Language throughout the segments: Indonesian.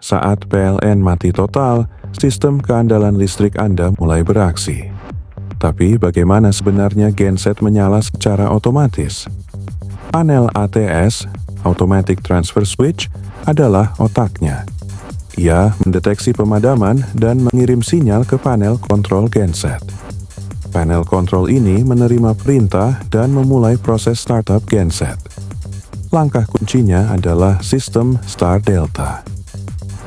Saat PLN mati total, sistem keandalan listrik Anda mulai beraksi. Tapi bagaimana sebenarnya genset menyala secara otomatis? Panel ATS, Automatic Transfer Switch, adalah otaknya. Ia mendeteksi pemadaman dan mengirim sinyal ke panel kontrol genset. Panel kontrol ini menerima perintah dan memulai proses startup genset. Langkah kuncinya adalah sistem Start Delta.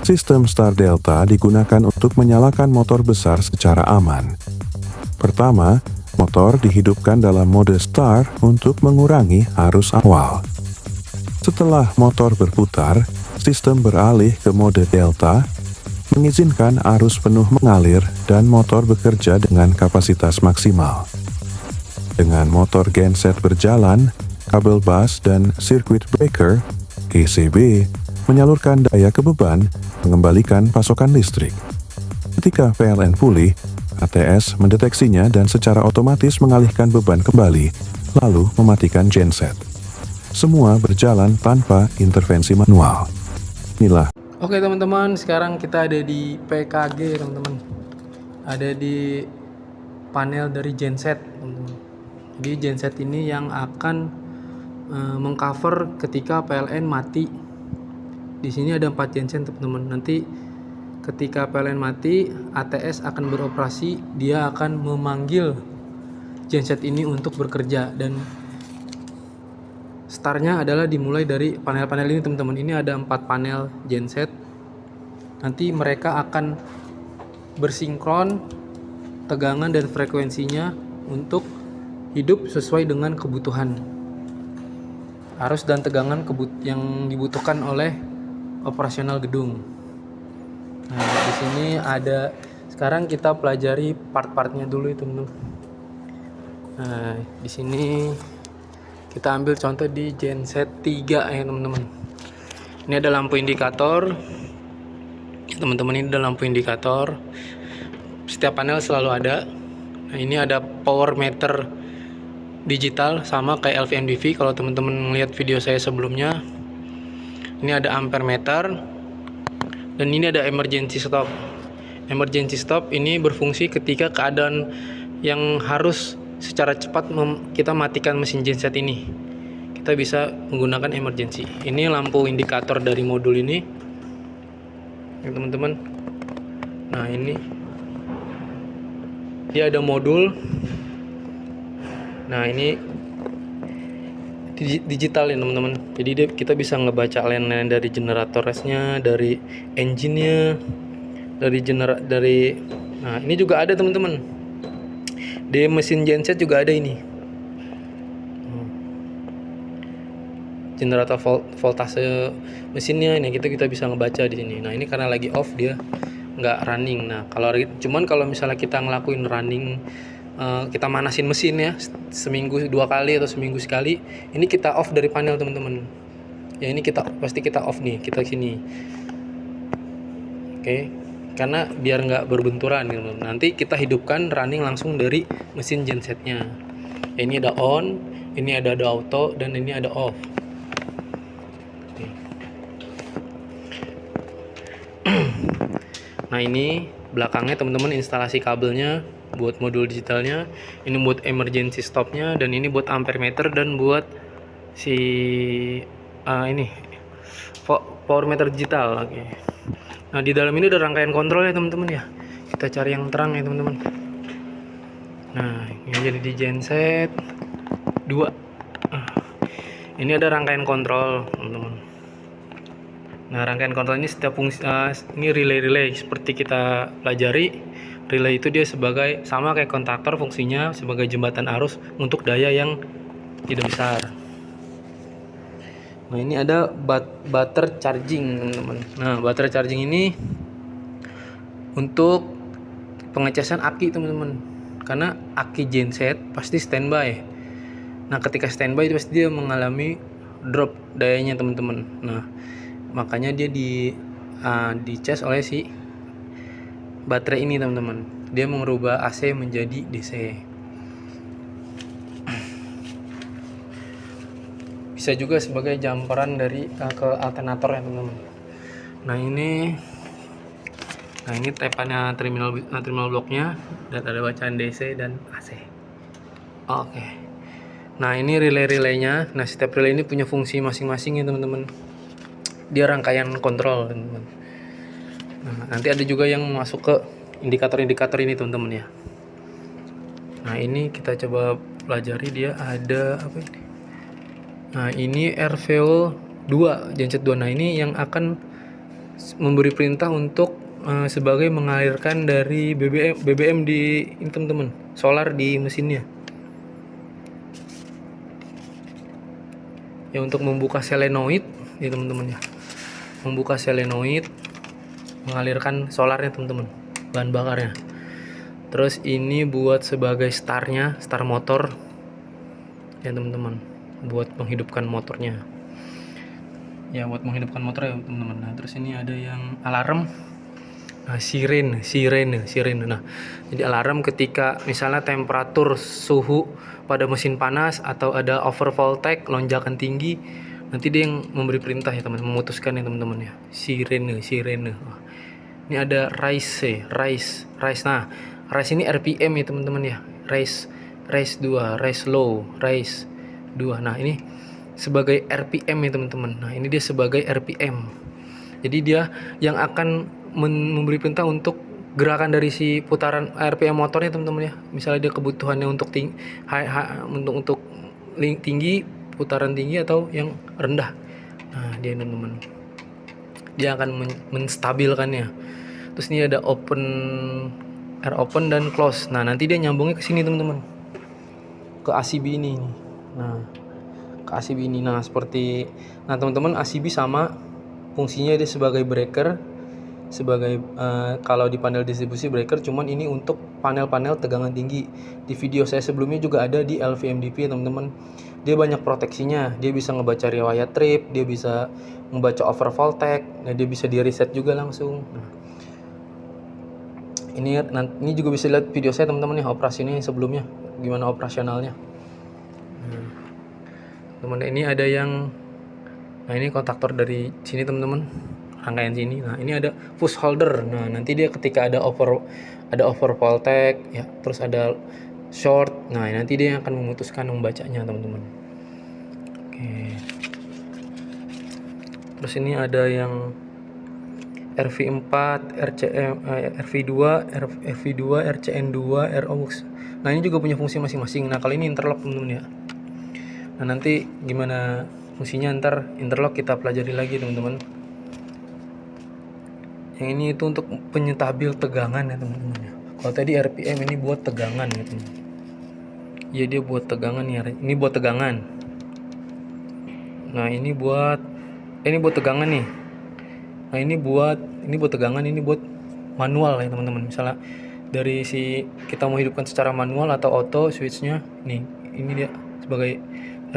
Sistem Start Delta digunakan untuk menyalakan motor besar secara aman. Pertama, motor dihidupkan dalam mode start untuk mengurangi arus awal. Setelah motor berputar, sistem beralih ke mode delta, mengizinkan arus penuh mengalir dan motor bekerja dengan kapasitas maksimal. Dengan motor genset berjalan, kabel bus dan circuit breaker (ECB) menyalurkan daya ke beban, mengembalikan pasokan listrik. Ketika PLN pulih, ATS mendeteksinya dan secara otomatis mengalihkan beban kembali, lalu mematikan genset. Semua berjalan tanpa intervensi manual. Inilah. Oke teman-teman, sekarang kita ada di PKG teman-teman. Ada di panel dari genset teman-teman. Jadi genset ini yang akan mengcover ketika PLN mati. Di sini ada 4 genset teman-teman. Nanti ketika PLN mati, ATS akan beroperasi. Dia akan memanggil genset ini untuk bekerja, dan startnya adalah dimulai dari panel-panel ini teman-teman. Ini ada 4 panel genset. Nanti mereka akan bersinkron tegangan dan frekuensinya untuk hidup sesuai dengan kebutuhan arus dan tegangan yang dibutuhkan oleh operasional gedung. Nah, di sini ada, sekarang kita pelajari part-partnya dulu itu teman-teman. Nah, di sini kita ambil contoh di genset 3 ya teman-teman. Ini ada lampu indikator. Teman-teman, ini ada lampu indikator. Setiap panel selalu ada. Nah, ini ada power meter digital sama kayak LVMDV kalau teman-teman melihat video saya sebelumnya. Ini ada ampere meter. Dan ini ada emergency stop. Emergency stop ini berfungsi ketika keadaan yang harus secara cepat kita matikan mesin genset ini. Kita bisa menggunakan emergency. Ini lampu indikator dari modul ini, ya teman-teman. Nah, ini dia ada modul. Nah, ini digital ya teman-teman. Jadi kita bisa ngebaca line-line dari generatornya, dari engine-nya, dari nah, ini juga ada teman-teman. Di mesin genset juga ada ini. Generator voltase mesinnya ini kita bisa ngebaca di sini. Nah, ini karena lagi off dia nggak running. Nah, kalau misalnya kita ngelakuin running, kita manasin mesin ya seminggu 2 kali atau seminggu sekali, ini kita off dari panel teman-teman. Ya, ini pasti kita off nih, kita sini. Oke, karena biar nggak berbenturan gitu. Nanti kita hidupkan running langsung dari mesin gensetnya. Ya, ini ada on, ini ada auto, dan ini ada off. Oke. Nah, ini belakangnya teman-teman instalasi kabelnya buat modul digitalnya, ini buat emergency stopnya, dan ini buat ampere meter dan buat si ini power meter digital. Oke. Nah, di dalam ini ada rangkaian kontrol ya teman-teman ya. Kita cari yang terang ya teman-teman. Nah, ini jadi di genset 2. Ini ada rangkaian kontrol teman-teman. Nah, rangkaian kontrol ini setiap fungsi ini relay seperti kita pelajari. Relay itu dia sebagai sama kayak kontaktor, fungsinya sebagai jembatan arus untuk daya yang tidak besar. Nah, ini ada baterai charging teman-teman. Nah, baterai charging ini untuk pengecasan aki teman-teman. Karena aki genset pasti standby. Nah, ketika standby itu pasti dia mengalami drop dayanya teman-teman. Nah, makanya dia dicas oleh si baterai ini teman-teman. Dia mengubah AC menjadi DC. Bisa juga sebagai jumperan dari ke alternator ya teman-teman. Nah ini tepannya terminal bloknya, dan ada bacaan DC dan AC. Oke. Nah ini relay-relaynya. Nah setiap relay ini punya fungsi masing-masing ya teman-teman. Dia rangkaian kontrol teman-teman. Nah, nanti ada juga yang masuk ke indikator-indikator ini teman-teman ya. Nah ini kita coba pelajari, dia ada apa ini. Nah ini RVO 2 genset 2. Nah ini yang akan memberi perintah untuk sebagai mengalirkan dari BBM di ini teman-teman, solar di mesinnya. Ya untuk membuka solenoid ya teman-teman ya. Membuka solenoid, mengalirkan solarnya teman-teman, bahan bakarnya. Terus ini buat sebagai star motor ya teman-teman, buat menghidupkan motornya. Ya buat menghidupkan motor ya teman-teman. Nah terus ini ada yang alarm. Nah, sirene. Nah, jadi alarm ketika misalnya temperatur suhu pada mesin panas atau ada over voltage, lonjakan tinggi, nanti dia yang memberi perintah ya teman, memutuskan ya teman-teman ya. Sirene. Wah, ini ada rise. Nah, rise ini RPM ya teman-teman ya. Rise 2, rise low, rise 2. Nah, ini sebagai RPM ya teman-teman. Nah, ini dia sebagai RPM. Jadi dia yang akan memberi perintah untuk gerakan dari si putaran RPM motornya teman-teman ya. Misalnya dia kebutuhannya untuk untuk tinggi, putaran tinggi atau yang rendah. Nah, dia teman-teman. Dia akan menstabilkannya. Terus ini ada air open dan close. Nah, nanti dia nyambungnya ke sini teman-teman. Ke ACB ini. Nah, ke ACB ini. Nah, teman-teman ACB sama fungsinya dia sebagai breaker, sebagai kalau di panel distribusi breaker, cuman ini untuk panel-panel tegangan tinggi. Di video saya sebelumnya juga ada di LVMDP teman-teman. Dia banyak proteksinya, dia bisa ngebaca riwayat trip, dia bisa membaca over voltage, nah dia bisa di reset juga langsung. Nah, ini juga bisa lihat video saya teman-teman ya, operasi ini sebelumnya gimana operasionalnya. Teman ini ada yang, nah ini kontaktor dari sini teman-teman, rangkaian sini. Nah ini ada push holder. Nah nanti dia ketika ada over voltage ya, terus ada short, nah nanti dia akan memutuskan membacanya teman-teman. Oke. Terus ini ada yang RV4, RV2, RV2, RCN2, ROX. Nah ini juga punya fungsi masing-masing. Nah kali ini interlock teman-teman ya. Nah nanti gimana fungsinya ntar interlock kita pelajari lagi teman-teman. Yang ini itu untuk penyetabil tegangan ya teman-teman ya. Kalau tadi RPM, ini buat tegangan ya teman. Iya dia buat tegangan ya. Ini buat tegangan. Nah ini buat tegangan nih. Nah ini buat tegangan, ini buat manual ya teman-teman. Misalnya dari kita mau hidupkan secara manual atau auto switchnya nih, ini dia sebagai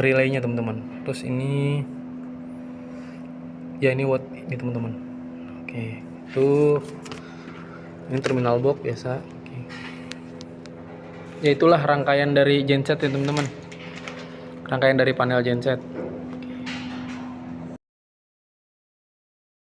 relaynya teman-teman. Terus ini ya ini buat ini teman-teman. Oke, itu ini terminal box biasa. Oke. Ya itulah rangkaian dari genset ya teman-teman. Rangkaian dari panel genset.